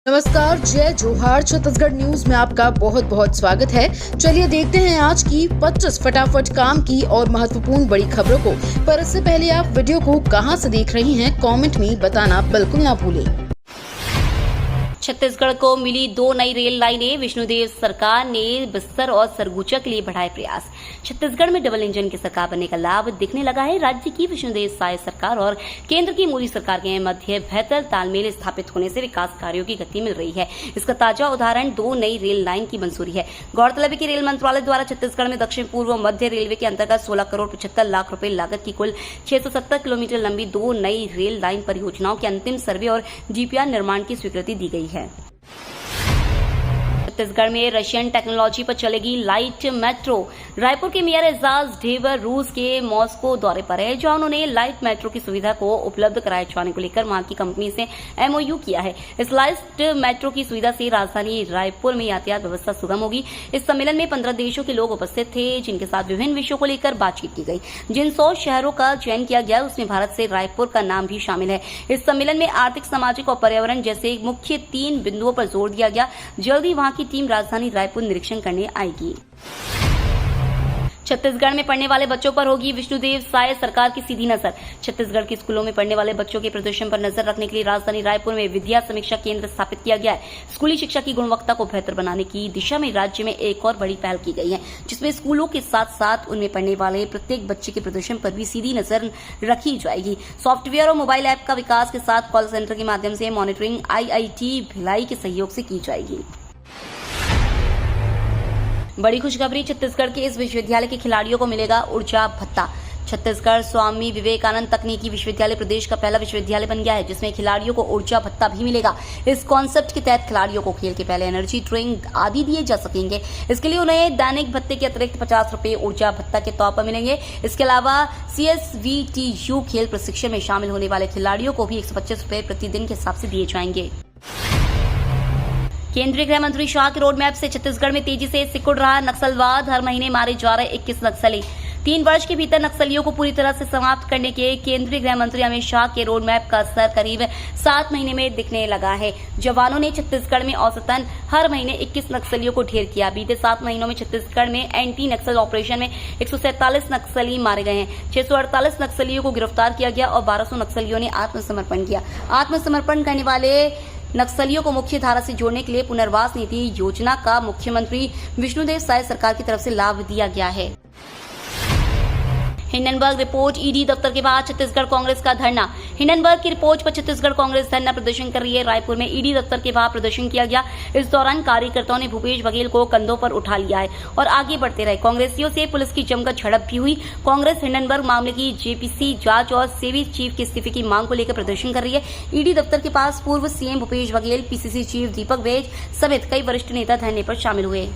नमस्कार, जय जोहार। छत्तीसगढ़ न्यूज में आपका बहुत बहुत स्वागत है। चलिए देखते हैं आज की 25 फटाफट काम की और महत्वपूर्ण बड़ी खबरों को। पर इससे पहले आप वीडियो को कहां से देख रही हैं, कमेंट में बताना बिल्कुल ना भूलें। छत्तीसगढ़ को मिली 2 नई रेल लाइनें। विष्णुदेव सरकार ने बस्तर और सरगुजा के लिए बढ़ाए प्रयास। छत्तीसगढ़ में डबल इंजन की सरकार बनने का लाभ दिखने लगा है। राज्य की विष्णुदेव साय सरकार और केंद्र की मोदी सरकार के मध्य बेहतर तालमेल स्थापित होने से विकास कार्यों की गति मिल रही है। इसका ताजा उदाहरण 2 नई रेल लाइन की मंजूरी है। गौरतलब है कि रेल मंत्रालय द्वारा छत्तीसगढ़ में दक्षिण पूर्व मध्य रेलवे के अंतर्गत 16 करोड़ 75 लाख रुपए लागत की कुल 670 किलोमीटर लंबी 2 नई रेल लाइन परियोजनाओं के अंतिम सर्वे और डीपीआर निर्माण की स्वीकृति दी गई है। छत्तीसगढ़ में रशियन टेक्नोलॉजी पर चलेगी लाइट मेट्रो। रायपुर के मेयर एजाज ढेबर रूस के मॉस्को दौरे पर है, जहां उन्होंने लाइट मेट्रो की सुविधा को उपलब्ध कराए जाने को लेकर वहां की कंपनी से एमओयू किया है। इस लाइट मेट्रो की सुविधा से राजधानी रायपुर में यातायात व्यवस्था सुगम होगी। इस सम्मेलन में 15 देशों के लोग उपस्थित थे, जिनके साथ विभिन्न विषयों को लेकर बातचीत की गई। जिन 100 शहरों का चयन किया गया, उसमें भारत से रायपुर का नाम भी शामिल है। इस सम्मेलन में आर्थिक, सामाजिक और पर्यावरण जैसे मुख्य 3 बिंदुओं पर जोर दिया गया। जल्दी वहां की टीम राजधानी रायपुर निरीक्षण करने आएगी। छत्तीसगढ़ में पढ़ने वाले बच्चों पर होगी विष्णुदेव साय सरकार की सीधी नजर। छत्तीसगढ़ के स्कूलों में पढ़ने वाले बच्चों के प्रदर्शन पर नजर रखने के लिए राजधानी रायपुर में विद्या समीक्षा केंद्र स्थापित किया गया है। स्कूली शिक्षा की गुणवत्ता को बेहतर बनाने की दिशा में राज्य में एक और बड़ी पहल की गई है, जिसमें स्कूलों के साथ साथ उनमें पढ़ने वाले प्रत्येक बच्चे के प्रदर्शन पर भी सीधी नजर रखी जाएगी। सॉफ्टवेयर और मोबाइल ऐप का विकास के साथ कॉल सेंटर के माध्यम से मॉनिटरिंग आईआईटी भिलाई के सहयोग से की जाएगी। बड़ी खुशखबरी, छत्तीसगढ़ के इस विश्वविद्यालय के खिलाड़ियों को मिलेगा ऊर्जा भत्ता। छत्तीसगढ़ स्वामी विवेकानंद तकनीकी विश्वविद्यालय प्रदेश का पहला विश्वविद्यालय बन गया है, जिसमें खिलाड़ियों को ऊर्जा भत्ता भी मिलेगा। इस कॉन्सेप्ट के तहत खिलाड़ियों को खेल के पहले एनर्जी ड्रिंक आदि दिए जा सकेंगे। इसके लिए उन्हें दैनिक भत्ते के अतिरिक्त 50 रुपए ऊर्जा भत्ता के तौर पर मिलेंगे। इसके अलावा CSVTU खेल प्रशिक्षण में शामिल होने वाले खिलाड़ियों को भी 125 रुपए प्रतिदिन के हिसाब से दिए जाएंगे। केंद्रीय गृह मंत्री शाह के रोड मैप से छत्तीसगढ़ में तेजी से सिकुड़ रहा नक्सलवाद। हर महीने मारे जा रहे 21 नक्सली। 3 वर्ष के भीतर नक्सलियों को पूरी तरह से समाप्त करने के केंद्रीय गृह मंत्री अमित शाह के रोड मैप का असर करीब 7 महीने में दिखने लगा है। जवानों ने छत्तीसगढ़ में औसतन हर महीने 21 नक्सलियों को ढेर किया। बीते 7 महीनों में छत्तीसगढ़ में एंटी नक्सल ऑपरेशन में 147 नक्सली मारे गए हैं। 648 नक्सलियों को गिरफ्तार किया गया और 1200 नक्सलियों ने आत्मसमर्पण किया। आत्मसमर्पण करने वाले नक्सलियों को मुख्य धारा से जोड़ने के लिए पुनर्वास नीति योजना का मुख्यमंत्री विष्णुदेव साय सरकार की तरफ से लाभ दिया गया है। हिंडनबर्ग रिपोर्ट, ईडी दफ्तर के बाहर छत्तीसगढ़ कांग्रेस का धरना। हिंडनबर्ग की रिपोर्ट पर छत्तीसगढ़ कांग्रेस धरना प्रदर्शन कर रही है। रायपुर में ईडी दफ्तर के बाहर प्रदर्शन किया गया। इस दौरान कार्यकर्ताओं ने भूपेश बघेल को कंधों पर उठा लिया है और आगे बढ़ते रहे। कांग्रेसियों से पुलिस की जमकर झड़प भी हुई। कांग्रेस हिंडनबर्ग मामले की जेपीसी जांच और सेवी चीफ के इस्तीफे की मांग को लेकर प्रदर्शन कर रही है। ईडी दफ्तर के पास पूर्व CM Bhupesh Baghel, PCC chief Deepak Baij समेत कई वरिष्ठ नेता धरने पर शामिल हुए।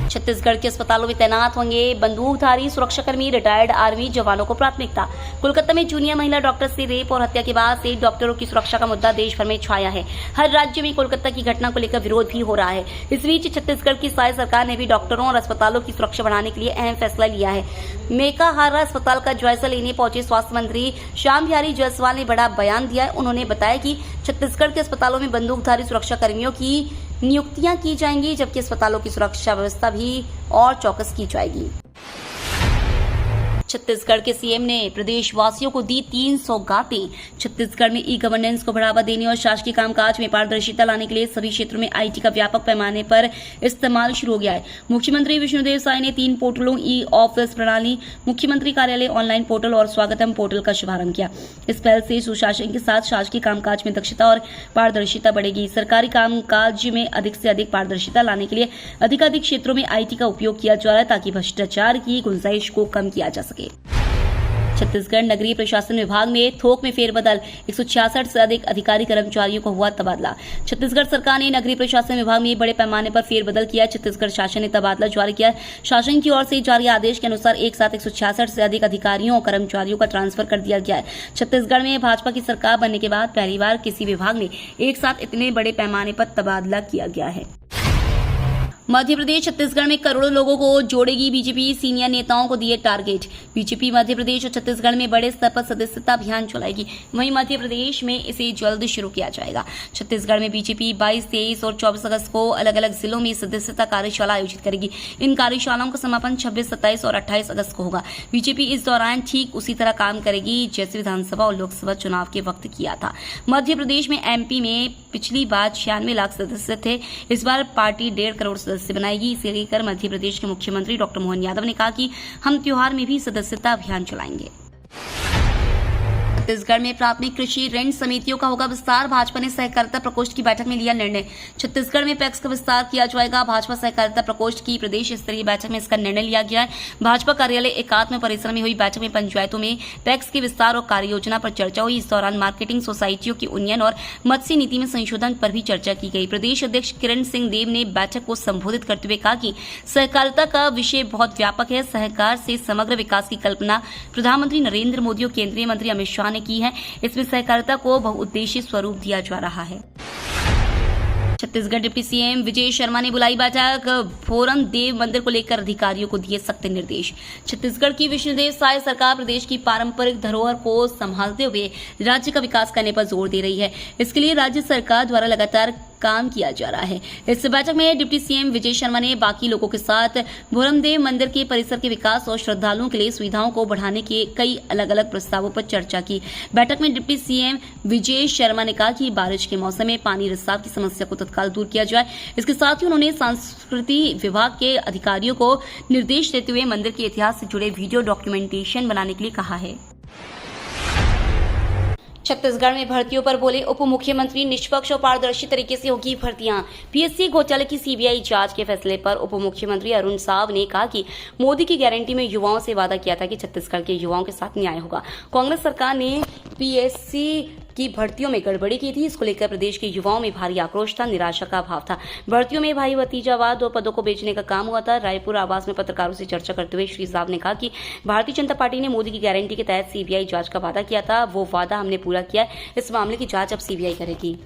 छत्तीसगढ़ के अस्पतालों में तैनात होंगे बंदूकधारी सुरक्षाकर्मी। रिटायर्ड आर्मी जवानों को प्राथमिकता। कोलकाता में जूनियर महिला डॉक्टर से रेप और हत्या के बाद से डॉक्टरों की सुरक्षा का मुद्दा देश भर में छाया है। हर राज्य में कोलकाता की घटना को लेकर विरोध भी हो रहा है। इस बीच छत्तीसगढ़ की साय सरकार ने भी डॉक्टरों और अस्पतालों की सुरक्षा बढ़ाने के लिए अहम फैसला लिया है। मेकाहारा अस्पताल का जायजा लेने पहुंचे स्वास्थ्य मंत्री श्याम बिहारी जायसवाल ने बड़ा बयान दिया है। उन्होंने बताया कि छत्तीसगढ़ के अस्पतालों में बंदूकधारी सुरक्षाकर्मियों की नियुक्तियां की जाएंगी, जबकि अस्पतालों की सुरक्षा व्यवस्था भी और चौकस की जाएगी। छत्तीसगढ़ के सीएम ने प्रदेशवासियों को दी 3 सौगातें। छत्तीसगढ़ में ई गवर्नेंस को बढ़ावा देने और शासकीय कामकाज में पारदर्शिता लाने के लिए सभी क्षेत्रों में आईटी का व्यापक पैमाने पर इस्तेमाल शुरू हो गया है। मुख्यमंत्री विष्णुदेव साय ने 3 पोर्टलों ई ऑफिस प्रणाली, मुख्यमंत्री कार्यालय ऑनलाइन पोर्टल और स्वागतम पोर्टल का शुभारंभ किया। इस पहल से सुशासन के साथ शासकीय कामकाज में दक्षता और पारदर्शिता बढ़ेगी। सरकारी कामकाज में अधिक से अधिक पारदर्शिता लाने के लिए अधिकाधिक क्षेत्रों में आईटी का उपयोग किया जा रहा है, ताकि भ्रष्टाचार की गुंजाइश को कम किया जा सके। छत्तीसगढ़ नगरीय प्रशासन विभाग में थोक में फेरबदल। 166 से अधिक अधिकारी कर्मचारियों को हुआ तबादला। छत्तीसगढ़ सरकार ने नगरीय प्रशासन विभाग में बड़े पैमाने पर फेरबदल किया। छत्तीसगढ़ शासन ने तबादला जारी किया। शासन की ओर से जारी आदेश के अनुसार एक साथ 166 से अधिक अधिकारियों और कर्मचारियों का ट्रांसफर कर दिया गया है। छत्तीसगढ़ में भाजपा की सरकार बनने के बाद पहली बार किसी विभाग ने एक साथ इतने बड़े पैमाने पर तबादला किया गया है। मध्य प्रदेश छत्तीसगढ़ में करोड़ों लोगों को जोड़ेगी बीजेपी, सीनियर नेताओं को दिए टारगेट। बीजेपी मध्य प्रदेश और छत्तीसगढ़ में बड़े स्तर पर सदस्यता अभियान चलाएगी, वहीं मध्य प्रदेश में इसे जल्द शुरू किया जाएगा। छत्तीसगढ़ में बीजेपी 22, 23 और 24 अगस्त को अलग अलग जिलों में सदस्यता कार्यशाला आयोजित करेगी। इन कार्यशालाओं का समापन 26, 27 और 28 अगस्त को होगा। बीजेपी इस दौरान ठीक उसी तरह काम करेगी जैसे विधानसभा और लोकसभा चुनाव के वक्त किया था। मध्य प्रदेश में एमपी में पिछली बार 96 लाख सदस्य थे, इस बार पार्टी 1.5 करोड़ सदस्य बनाएगी। इसे लेकर मध्य प्रदेश के मुख्यमंत्री डॉक्टर मोहन यादव ने कहा कि हम त्योहार में भी सदस्यता अभियान चलाएंगे। छत्तीसगढ़ में प्राथमिक कृषि ऋण समितियों का होगा विस्तार, भाजपा ने सहकारिता प्रकोष्ठ की बैठक में लिया निर्णय। छत्तीसगढ़ में पैक्स का विस्तार किया जाएगा। भाजपा सहकारिता प्रकोष्ठ की प्रदेश स्तरीय बैठक में इसका निर्णय लिया गया है। भाजपा कार्यालय एकात्म परिसर में हुई बैठक में पंचायतों में पैक्स के विस्तार और कार्य योजना पर चर्चा हुई। इस दौरान मार्केटिंग सोसाइटियों की उन्नयन और मत्स्य नीति में संशोधन पर भी चर्चा की गई। प्रदेश अध्यक्ष किरण सिंह देव ने बैठक को संबोधित करते हुए कहा कि सहकारिता का विषय बहुत व्यापक है। सहकार से समग्र विकास की कल्पना प्रधानमंत्री नरेंद्र मोदी और केंद्रीय मंत्री अमित शाह ने की है। इसमें सहकारिता को बहुउद्देशीय स्वरूप दिया जा रहा है। छत्तीसगढ़ डिप्टी सीएम विजय शर्मा ने बुलाई बैठक, भोरम देव मंदिर को लेकर अधिकारियों को दिए सख्त निर्देश। छत्तीसगढ़ की विष्णुदेव साय सरकार प्रदेश की पारंपरिक धरोहर को संभालते हुए राज्य का विकास करने पर जोर दे रही है। इसके लिए राज्य सरकार द्वारा लगातार काम किया जा रहा है। इस बैठक में डिप्टी सीएम विजय शर्मा ने बाकी लोगों के साथ भोरमदेव मंदिर के परिसर के विकास और श्रद्धालुओं के लिए सुविधाओं को बढ़ाने के कई अलग अलग प्रस्तावों पर चर्चा की। बैठक में डिप्टी सीएम विजय शर्मा ने कहा कि बारिश के मौसम में पानी रिसाव की समस्या को तत्काल दूर किया जाए। इसके साथ ही उन्होंने संस्कृति विभाग के अधिकारियों को निर्देश देते हुए मंदिर के इतिहास से जुड़े वीडियो डॉक्यूमेंटेशन बनाने के लिए कहा है। छत्तीसगढ़ में भर्तियों पर बोले उप मुख्यमंत्री, निष्पक्ष और पारदर्शी तरीके से होगी भर्तियां। पीएससी घोटाले की सीबीआई जांच के फैसले पर उप मुख्यमंत्री अरुण साव ने कहा कि मोदी की गारंटी में युवाओं से वादा किया था कि छत्तीसगढ़ के युवाओं के साथ न्याय होगा। कांग्रेस सरकार ने पीएससी की भर्तियों में गड़बड़ी की थी। इसको लेकर प्रदेश के युवाओं में भारी आक्रोश था, निराशा का अभाव था। भर्तियों में भाई भतीजावाद और पदों को बेचने का काम हुआ था। रायपुर आवास में पत्रकारों से चर्चा करते हुए श्री साहब ने कहा कि भारतीय जनता पार्टी ने मोदी की गारंटी के तहत सीबीआई जांच का वादा किया था, वो वादा हमने पूरा किया है। इस मामले की जांच अब सीबीआई करेगी।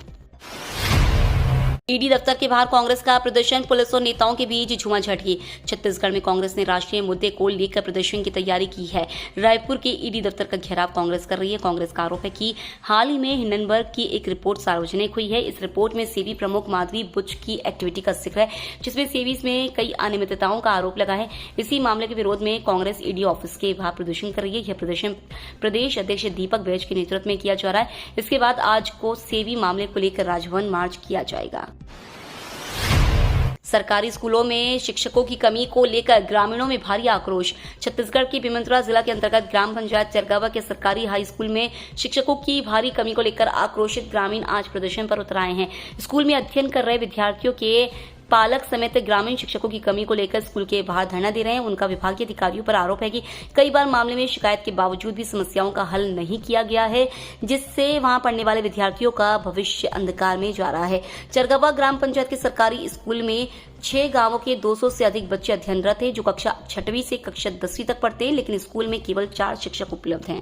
ईडी दफ्तर के बाहर कांग्रेस का प्रदर्शन, पुलिस और नेताओं के बीच झूमाझटकी। छत्तीसगढ़ में कांग्रेस ने राष्ट्रीय मुद्दे को लेकर प्रदर्शन की तैयारी की है। रायपुर के ईडी दफ्तर का घेराव कांग्रेस कर रही है। कांग्रेस का आरोप है कि हाल ही में हिंडनबर्ग की एक रिपोर्ट सार्वजनिक हुई है। इस रिपोर्ट में सेबी प्रमुख माधवी बुच की एक्टिविटी का जिक्र है, जिसमें सेबी में कई अनियमितताओं का आरोप लगा है। इसी मामले के विरोध में कांग्रेस ईडी ऑफिस के बाहर प्रदर्शन कर रही है। यह प्रदर्शन प्रदेश अध्यक्ष दीपक बैज के नेतृत्व में किया जा रहा है। इसके बाद आज को सेबी मामले को लेकर राजभवन मार्च किया जाएगा। सरकारी स्कूलों में शिक्षकों की कमी को लेकर ग्रामीणों में भारी आक्रोश। छत्तीसगढ़ के बेमेतरा जिला के अंतर्गत ग्राम पंचायत चरगावा के सरकारी हाई स्कूल में शिक्षकों की भारी कमी को लेकर आक्रोशित ग्रामीण आज प्रदर्शन पर उतर आए हैं। स्कूल में अध्ययन कर रहे विद्यार्थियों के पालक समेत ग्रामीण शिक्षकों की कमी को लेकर स्कूल के बाहर धरना दे रहे हैं। उनका विभागीय अधिकारियों पर आरोप है कि कई बार मामले में शिकायत के बावजूद भी समस्याओं का हल नहीं किया गया है, जिससे वहां पढ़ने वाले विद्यार्थियों का भविष्य अंधकार में जा रहा है। चरगावा ग्राम पंचायत के सरकारी स्कूल में 6 गांवों के 200 से अधिक बच्चे अध्ययनरत हैं, जो कक्षा 6वीं से कक्षा 10वीं तक पढ़ते हैं, लेकिन स्कूल में केवल 4 शिक्षक उपलब्ध हैं।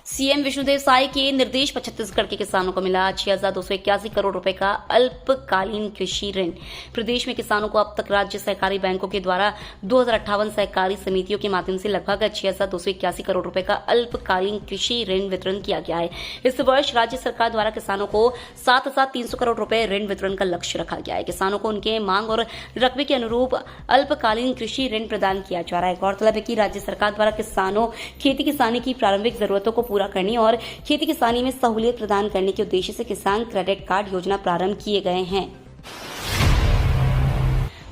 सीएम विष्णुदेव साय के निर्देश पर छत्तीसगढ़ के किसानों को मिला 6,281 करोड़ रुपए का अल्पकालीन कृषि ऋण। प्रदेश में किसानों को अब तक राज्य सहकारी बैंकों के द्वारा 2058 सहकारी समितियों के माध्यम से लगभग 6,281 करोड़ रुपए का अल्पकालीन कृषि ऋण वितरण किया गया है। इस वर्ष राज्य सरकार द्वारा किसानों को 7,300 करोड़ रुपए ऋण वितरण का लक्ष्य रखा गया है। किसानों को उनके मांग और रकबे के अनुरूप अल्पकालीन कृषि ऋण प्रदान किया जा रहा है। गौरतलब है कि राज्य सरकार द्वारा किसानों खेती किसानी की प्रारंभिक जरूरतों को पूरा करने और खेती किसानी में सहूलियत प्रदान करने के उद्देश्य से किसान क्रेडिट कार्ड योजना प्रारंभ किए गए हैं।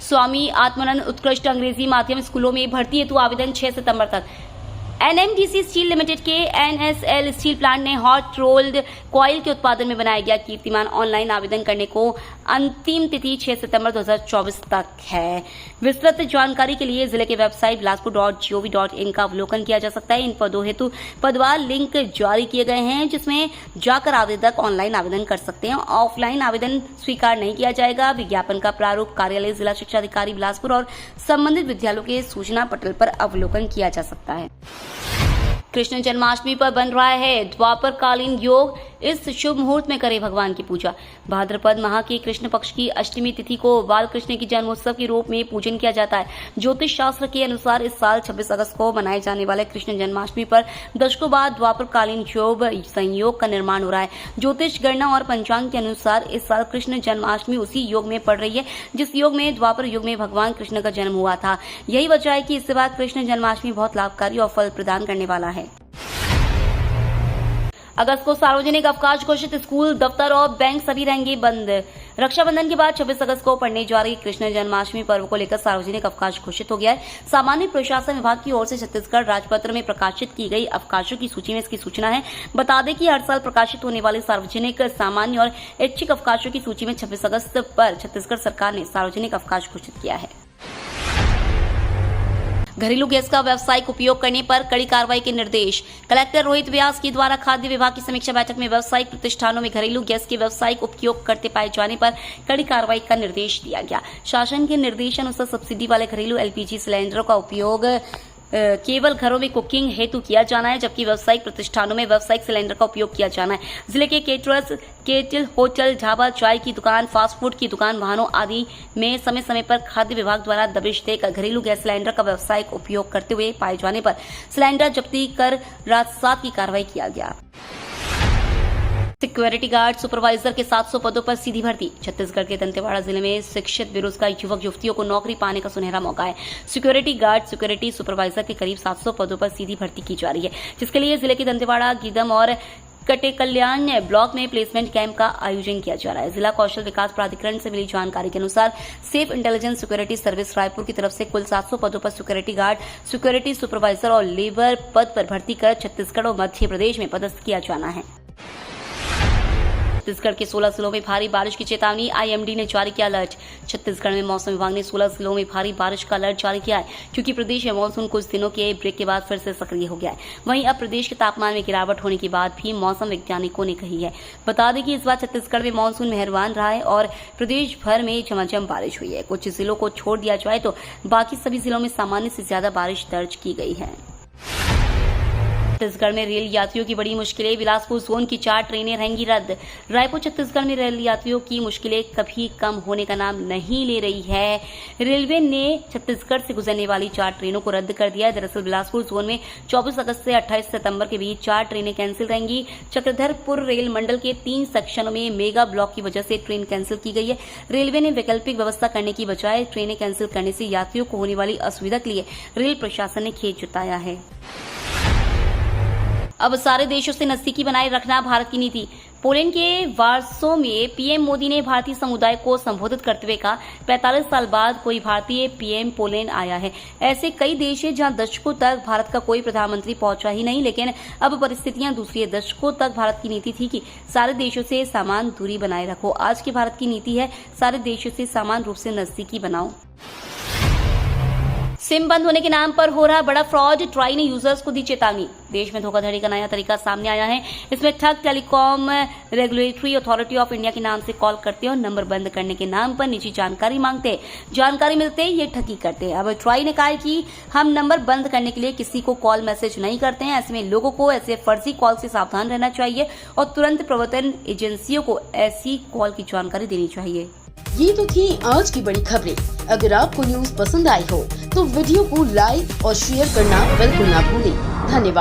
स्वामी आत्मानंद उत्कृष्ट अंग्रेजी माध्यम स्कूलों में भर्ती हेतु आवेदन 6 सितंबर तक। एनएमडीसी स्टील लिमिटेड के एनएसएल स्टील प्लांट ने हॉट रोल्ड कॉइल के उत्पादन में बनाया गया कीर्तिमान ऑनलाइन आवेदन करने को अंतिम तिथि 6 सितंबर 2024 तक है। विस्तृत जानकारी के लिए जिले के वेबसाइट bilaspur.gov.in का अवलोकन किया जा सकता है। इन पदों हेतु पदवार लिंक जारी किए गए हैं, जिसमें जाकर आवेदक ऑनलाइन आवेदन कर सकते हैं। ऑफलाइन आवेदन स्वीकार नहीं किया जाएगा। विज्ञापन का प्रारूप कार्यालय जिला शिक्षा अधिकारी बिलासपुर और संबंधित विद्यालयों के सूचना पटल पर अवलोकन किया जा सकता है। कृष्ण जन्माष्टमी पर बन रहा है द्वापर कालीन योग। इस शुभ मुहूर्त में करें भगवान की पूजा। भाद्रपद माह की कृष्ण पक्ष की अष्टमी तिथि को बाल कृष्ण की जन्मोत्सव के रूप में पूजन किया जाता है। ज्योतिष शास्त्र के अनुसार इस साल 26 अगस्त को मनाए जाने वाले कृष्ण जन्माष्टमी पर दशकों बाद द्वापर कालीन योग संयोग का निर्माण हो रहा है। ज्योतिष गणना और पंचांग के अनुसार इस साल कृष्ण जन्माष्टमी उसी योग में पड़ रही है जिस योग में द्वापर युग में भगवान कृष्ण का जन्म हुआ था। यही वजह है कि इसके बाद कृष्ण जन्माष्टमी बहुत लाभकारी और फल प्रदान करने वाला है। अगस्त को सार्वजनिक अवकाश घोषित, स्कूल, दफ्तर और बैंक सभी रहेंगे बंद। रक्षाबंधन के बाद 26 अगस्त को पड़ने जा रही कृष्ण जन्माष्टमी पर्व को लेकर सार्वजनिक अवकाश घोषित हो गया है। सामान्य प्रशासन विभाग की ओर से छत्तीसगढ़ राजपत्र में प्रकाशित की गई अवकाशों की सूची में इसकी सूचना है। बता दें कि हर साल प्रकाशित होने वाले सार्वजनिक, सामान्य और ऐच्छिक अवकाशों की सूची में 26 अगस्त पर छत्तीसगढ़ सरकार ने सार्वजनिक अवकाश घोषित किया है। घरेलू गैस का व्यावसायिक उपयोग करने पर कड़ी कार्रवाई के निर्देश। कलेक्टर रोहित व्यास के द्वारा खाद्य विभाग की समीक्षा बैठक में व्यावसायिक प्रतिष्ठानों में घरेलू गैस के व्यावसायिक उपयोग करते पाए जाने पर कड़ी कार्रवाई का निर्देश दिया गया। शासन के निर्देशानुसार सब्सिडी वाले घरेलू एलपीजी सिलेंडरों का उपयोग केवल घरों में कुकिंग हेतु किया जाना है, जबकि व्यावसायिक प्रतिष्ठानों में व्यावसायिक सिलेंडर का उपयोग किया जाना है। जिले के केटरर्स, केटल, होटल, ढाबा, चाय की दुकान, फास्ट फूड की दुकान, वाहनों आदि में समय समय पर खाद्य विभाग द्वारा दबिश देकर घरेलू गैस सिलेंडर का व्यावसायिक उपयोग करते हुए पाए जाने पर सिलेंडर जब्ती कर राजसात की कार्रवाई किया गया। सिक्योरिटी गार्ड सुपरवाइजर के 700 पदों पर सीधी भर्ती। छत्तीसगढ़ के दंतेवाड़ा जिले में शिक्षित बेरोजगार युवक युवतियों को नौकरी पाने का सुनहरा मौका है। सिक्योरिटी गार्ड, सिक्योरिटी सुपरवाइजर के करीब 700 पदों पर सीधी भर्ती की जा रही है, जिसके लिए जिले के दंतेवाड़ा, गीदम और कटेकल्याण ब्लॉक में प्लेसमेंट कैंप का आयोजन किया जा रहा है। जिला कौशल विकास प्राधिकरण से मिली जानकारी के अनुसार safe intelligence security service Raipur की तरफ से कुल 700 पदों पर सिक्योरिटी गार्ड, सिक्योरिटी सुपरवाइजर और लेबर पद पर भर्ती कर छत्तीसगढ़ और मध्य प्रदेश में पदस्थ किया जाना है। छत्तीसगढ़ के 16 जिलों में भारी बारिश की चेतावनी, आईएमडी ने जारी किया अलर्ट। छत्तीसगढ़ में मौसम विभाग ने 16 जिलों में भारी बारिश का अलर्ट जारी किया है, क्योंकि प्रदेश में मानसून कुछ दिनों के ब्रेक के बाद फिर से सक्रिय हो गया है। वहीं अब प्रदेश के तापमान में गिरावट होने के बाद भी मौसम वैज्ञानिकों ने कही है। बता दें कि इस बार छत्तीसगढ़ में मानसून मेहरबान रहा है और प्रदेश भर में झमाझम बारिश हुई है। कुछ जिलों को छोड़ दिया जाए तो बाकी सभी जिलों में सामान्य से ज्यादा बारिश दर्ज की गई है। छत्तीसगढ़ में रेल यात्रियों की बड़ी मुश्किलें, बिलासपुर जोन की 4 ट्रेनें रहेंगी रद्द। रायपुर छत्तीसगढ़ में रेल यात्रियों की मुश्किलें कभी कम होने का नाम नहीं ले रही है। रेलवे ने छत्तीसगढ़ से गुजरने वाली 4 ट्रेनों को रद्द कर दिया है। दरअसल बिलासपुर जोन में 24 अगस्त से 28 सितंबर के बीच 4 ट्रेनें कैंसिल रहेंगी। चक्रधरपुर रेल मंडल के 3 सेक्शनों में मेगा ब्लॉक की वजह से ट्रेन कैंसिल की गई है। रेलवे ने वैकल्पिक व्यवस्था करने की बजाय ट्रेनें कैंसिल करने से यात्रियों को होने वाली असुविधा के लिए रेल प्रशासन ने खेद जताया है। अब सारे देशों से नजदीकी बनाए रखना भारत की नीति। पोलैंड के वार्सो में पीएम मोदी ने भारतीय समुदाय को संबोधित करते हुए कहा, 45 साल बाद कोई भारतीय पीएम पोलैंड आया है। ऐसे कई देश हैं जहां दशकों तक भारत का कोई प्रधानमंत्री पहुंचा ही नहीं, लेकिन अब परिस्थितियां दूसरी है। दशकों तक भारत की नीति थी कि सारे देशों से समान दूरी बनाए रखो। आज की भारत की नीति है, सारे देशों से समान रूप से नजदीकी बनाओ। सिम बंद होने के नाम पर हो रहा बड़ा फ्रॉड, ट्राई ने यूजर्स को दी चेतावनी। देश में धोखाधड़ी का नया तरीका सामने आया है। इसमें ठग telecom regulatory authority of India के नाम से कॉल करते हैं और नंबर बंद करने के नाम पर निजी जानकारी मांगते हैं। जानकारी मिलते ही ये ठगी करते हैं। अब ट्राई ने कहा है कि हम नंबर बंद करने के लिए किसी को कॉल मैसेज नहीं करते हैं। ऐसे में लोगों को ऐसे फर्जी कॉल से सावधान रहना चाहिए और तुरंत प्रवर्तन एजेंसियों को ऐसी कॉल की जानकारी देनी चाहिए। ये तो थी आज की बड़ी खबरें। अगर आपको न्यूज पसंद आई हो तो वीडियो को लाइक और शेयर करना बिल्कुल ना भूलें। धन्यवाद।